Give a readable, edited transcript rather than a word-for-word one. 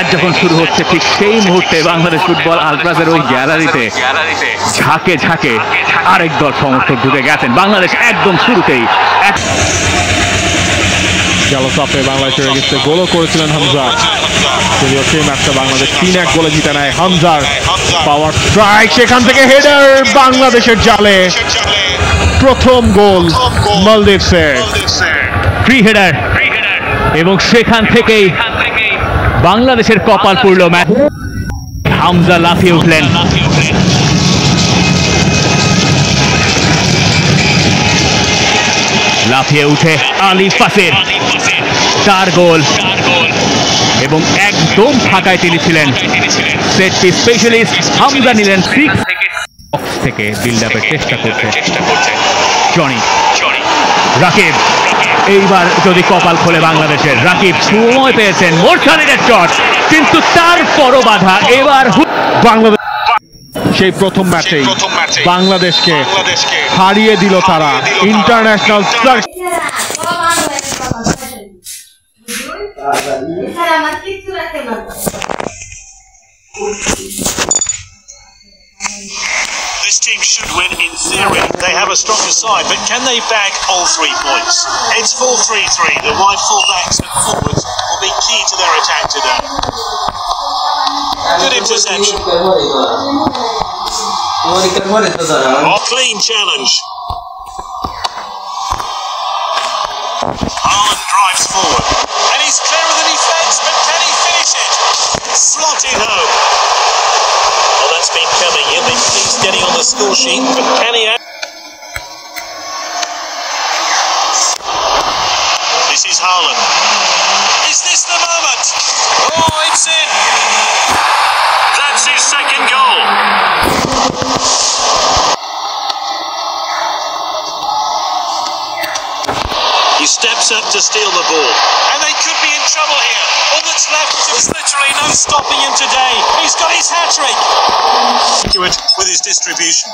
Match যখন শুরু হচ্ছে ঠিক সেই মুহূর্তে বাংলাদেশ ফুটবল আলট্রাসের ওই গ্যালারিতে ঝাঁকে ঝাঁকে আরেক দল সমর্থক ঢুকে গেছেন। বাংলাদেশ একদম শুরুতেই গেল কাপে বাংলাদেশের এগেইনস্টে গোলও করেছিলেন হামজা। যদিও সেই ম্যাচটা বাংলাদেশ 3-1 গোলে জিতে নেয়। হামজার পাওয়ার স্ট্রাইক, সেখান থেকে হেডার, বাংলাদেশের জালে প্রথম গোল মালদ্বীপসের। ফ্রি হেডার এবং সেখান থেকেই বাংলাদেশের কপাল পুড়ল। ম্যাচ হামজা লাফিয়ে উঠলেন। লাফিয়ে উঠে আলী ফাসের 4 গোল এবং একদম ফাঁকায় তিনি ছিলেন। সেট পিস স্পেশালিস্ট হামজা নিলেন 6 থেকে বিল্ড আপের চেষ্টা করছে জনি। রাকিব এইবার যদি কপাল খোলে বাংলাদেশের। রাকিব সময় পেয়েছেন মোরসালিনের শট, কিন্তু তারপরও বাধা। এবার বাংলাদেশ সেই প্রথম ম্যাচেই বাংলাদেশকে হারিয়ে দিল তারা international. This team should win in theory. They have a stronger side, but can they bag all 3 points? It's 4-3-3. The wide fullbacks and forwards will be key to their attack today. Good interception. Clean challenge. Haaland drives forward, and he's clear of the defence, but can he finish it? Slotted home. Well, that's been coming. He'll be pleased getting on the score sheet, but can he? This is Haaland. Is this the moment? Oh, it's in. That's his second goal. He steps up to steal the ball, and they could be in trouble here. All that's left is there's literally no stopping him today. He's got his hat-trick. With his distribution.